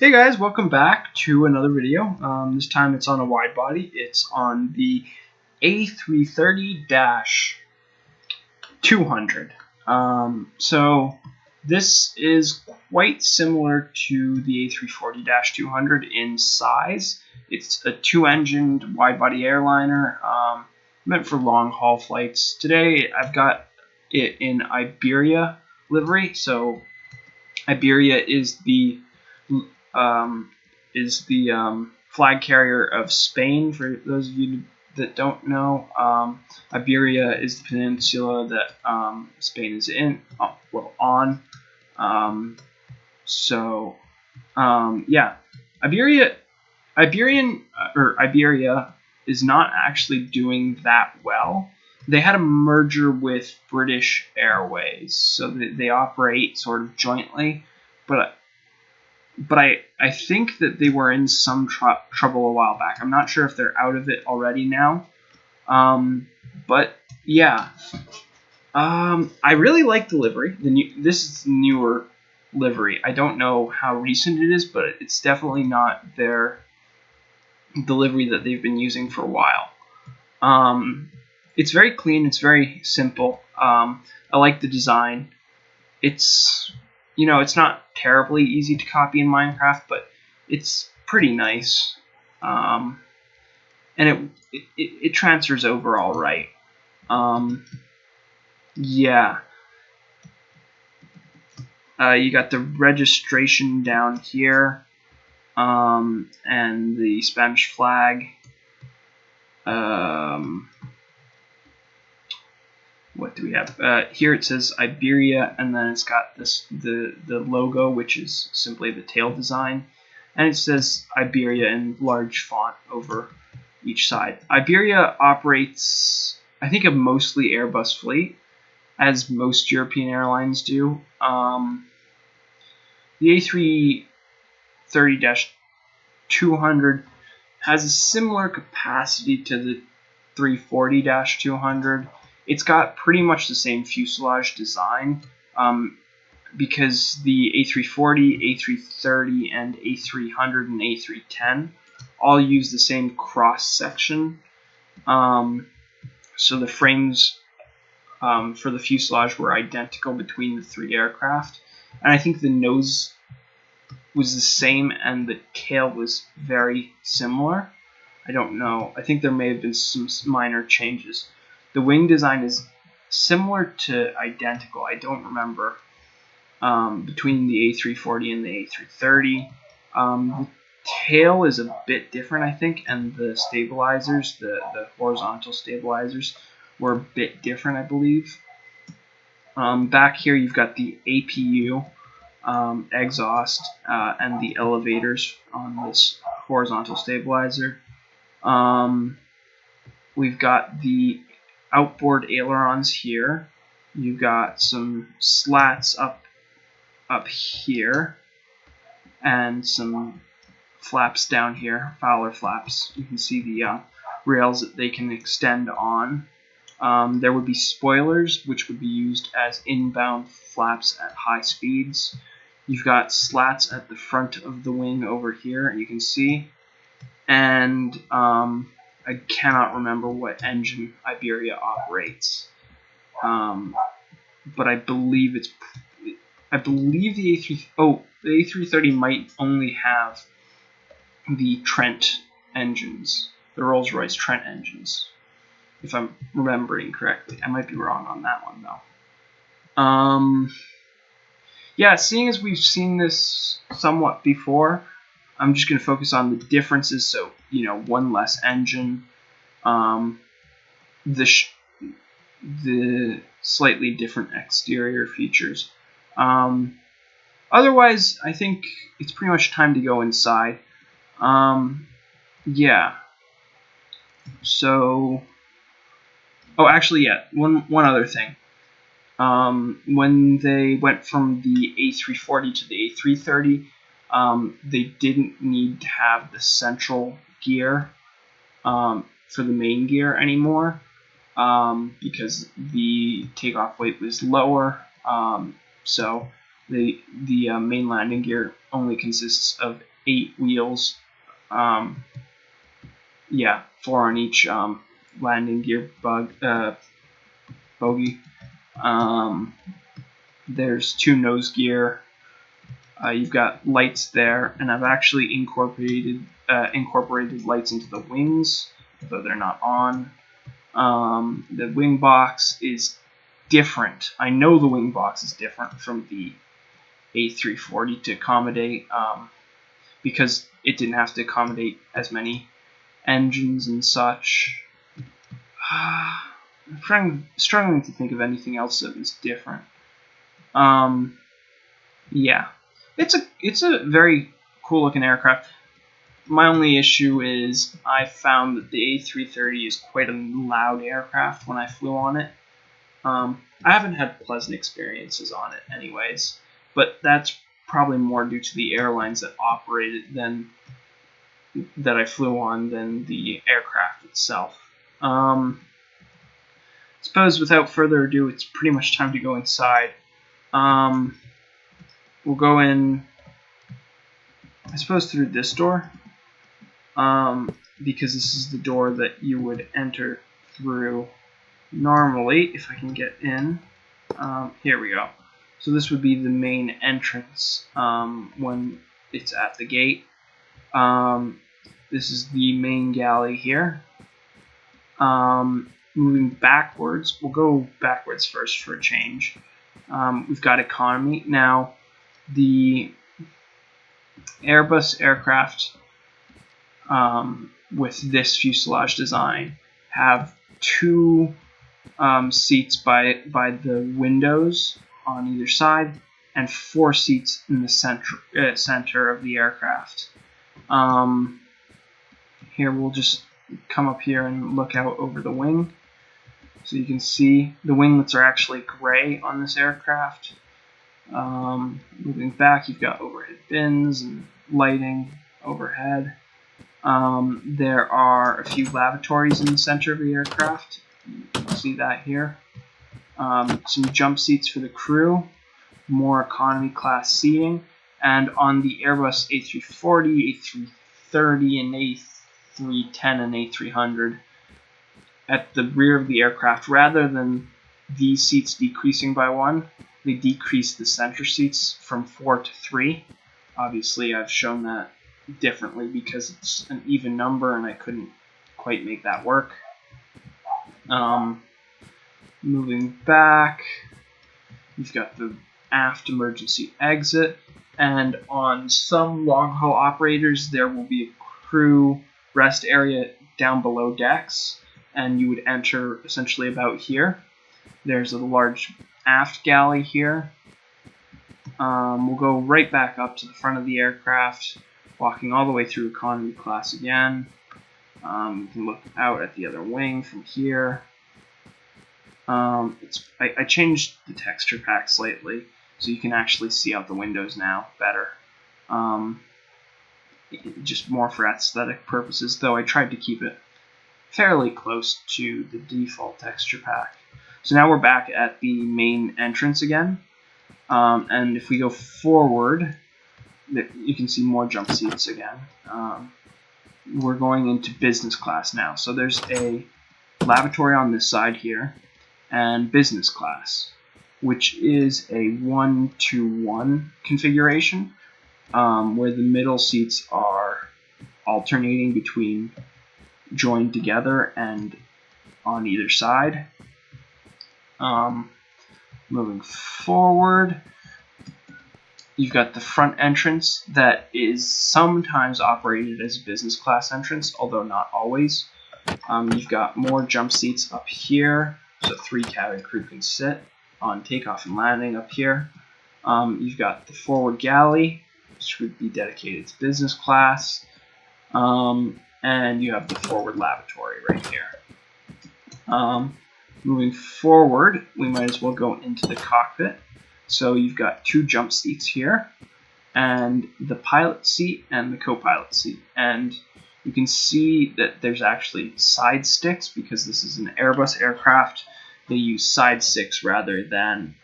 Hey guys, welcome back to another video. This time it's on a wide body. It's on the A330-200. So this is quite similar to the A340-200 in size. It's a two-engined wide-body airliner meant for long-haul flights. Today I've got it in Iberia livery. So Iberia is the flag carrier of Spain. For those of you that don't know, Iberia is the peninsula that Spain is in. On. Yeah, Iberia is not actually doing that well. They had a merger with British Airways, so they operate sort of jointly, but I think that they were in some trouble a while back. I'm not sure if they're out of it already now. But yeah, I really like the livery. This is the newer livery. I don't know how recent it is, but it's definitely not the livery that they've been using for a while. It's very clean. It's very simple. I like the design. It's not terribly easy to copy in Minecraft, but it's pretty nice, and it transfers over all right. Yeah. You got the registration down here, and the Spanish flag. What do we have? Here it says Iberia, and then it's got the logo, which is simply the tail design, and it says Iberia in large font over each side. Iberia operates, I think, a mostly Airbus fleet, as most European airlines do. The A330-200 has a similar capacity to the 340-200. It's got pretty much the same fuselage design, because the A340, A330, and A300 and A310 all use the same cross section. So the frames for the fuselage were identical between the three aircraft, and I think the nose was the same and the tail was very similar. I don't know. I think there may have been some minor changes. The wing design is similar to identical. I don't remember between the A340 and the A330. The tail is a bit different, I think, and the stabilizers, the horizontal stabilizers, were a bit different, I believe. Back here you've got the APU exhaust and the elevators on this horizontal stabilizer. We've got the outboard ailerons here. You've got some slats up here, and some flaps down here, Fowler flaps. You can see the rails that they can extend on. There would be spoilers, which would be used as inbound flaps at high speeds. You've got slats at the front of the wing over here, you can see. And I cannot remember what engine Iberia operates, but I believe the A330 might only have the Trent engines, the Rolls-Royce Trent engines, if I'm remembering correctly. I might be wrong on that one though. Yeah, seeing as we've seen this somewhat before, I'm just going to focus on the differences. So, one less engine, the slightly different exterior features. Otherwise, I think it's pretty much time to go inside. Yeah. So, actually, yeah. One other thing. When they went from the A340 to the A330, they didn't need to have the central gear for the main gear anymore, because the takeoff weight was lower. So The main landing gear only consists of 8 wheels. 4 on each landing gear bogey. There's 2 nose gear. You've got lights there, and I've actually incorporated lights into the wings, though they're not on. The wing box is different. I know the wing box is different from the A340 to accommodate, because it didn't have to accommodate as many engines and such. I'm struggling to think of anything else that was different. It's a very cool looking aircraft. My only issue is I found that the A330 is quite a loud aircraft when I flew on it. I haven't had pleasant experiences on it anyways, but that's probably more due to the airlines that operated that I flew on than the aircraft itself. Suppose without further ado, it's pretty much time to go inside. We'll go in, I suppose, through this door, because this is the door that you would enter through normally. If I can get in, here we go. So this would be the main entrance when it's at the gate. This is the main galley here. Moving backwards, we'll go backwards first for a change. We've got economy. Now, the Airbus aircraft with this fuselage design have 2 seats by the windows on either side, and 4 seats in the center of the aircraft. Here we'll just come up here and look out over the wing. So you can see the winglets are actually gray on this aircraft. Moving back, you've got overhead bins and lighting overhead. There are a few lavatories in the center of the aircraft. You can see that here. Some jump seats for the crew, more economy class seating, and on the Airbus A340, A330, and A310 and A300, at the rear of the aircraft, rather than these seats decreasing by 1, they decrease the center seats from 4 to 3. Obviously, I've shown that differently because it's an even number and I couldn't quite make that work. Moving back, you've got the aft emergency exit, and on some long-haul operators there will be a crew rest area down below decks, and you would enter essentially about here. There's a large aft galley here. We'll go right back up to the front of the aircraft, walking all the way through economy class again. You can look out at the other wing from here. I changed the texture pack slightly, so you can actually see out the windows now better. Just more for aesthetic purposes, though I tried to keep it fairly close to the default texture pack. So now we're back at the main entrance again, and if we go forward, you can see more jump seats again. We're going into business class now. So there's a lavatory on this side here, and business class, which is a 1-to-1 configuration, where the middle seats are alternating between joined together and on either side. Moving forward, you've got the front entrance that is sometimes operated as a business class entrance, although not always. You've got more jump seats up here, so 3 cabin crew can sit on takeoff and landing up here. You've got the forward galley, which would be dedicated to business class, and you have the forward lavatory right here. Moving forward, we might as well go into the cockpit. So you've got 2 jump seats here, and the pilot seat and the co-pilot seat. And you can see that there's actually side sticks because this is an Airbus aircraft. They use side sticks rather than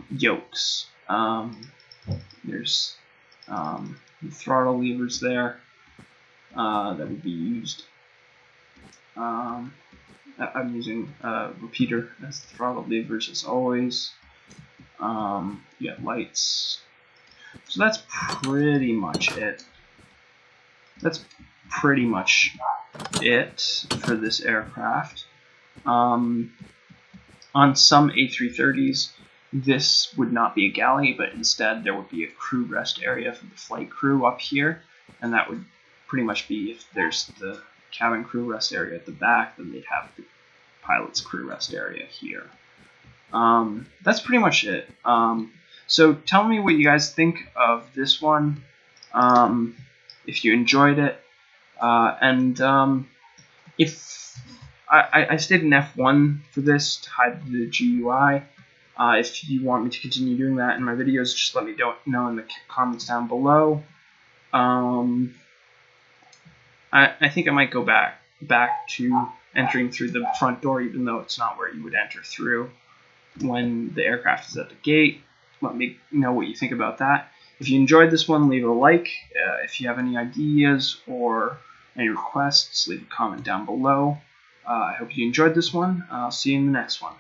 yokes. There's the throttle levers there that would be used. I'm using repeater as the throttle levers as always. You got lights. So that's pretty much it. That's pretty much it for this aircraft. On some A330s, this would not be a galley, but instead there would be a crew rest area for the flight crew up here, and that would pretty much be, if there's the cabin crew rest area at the back, then they'd have the pilot's crew rest area here. That's pretty much it. So tell me what you guys think of this one, if you enjoyed it, and if I stayed in F1 for this to hide the GUI. If you want me to continue doing that in my videos, just let me know in the comments down below. I think I might go back to entering through the front door, even though it's not where you would enter through when the aircraft is at the gate. Let me know what you think about that. If you enjoyed this one, leave a like. If you have any ideas or any requests, leave a comment down below. I hope you enjoyed this one. I'll see you in the next one.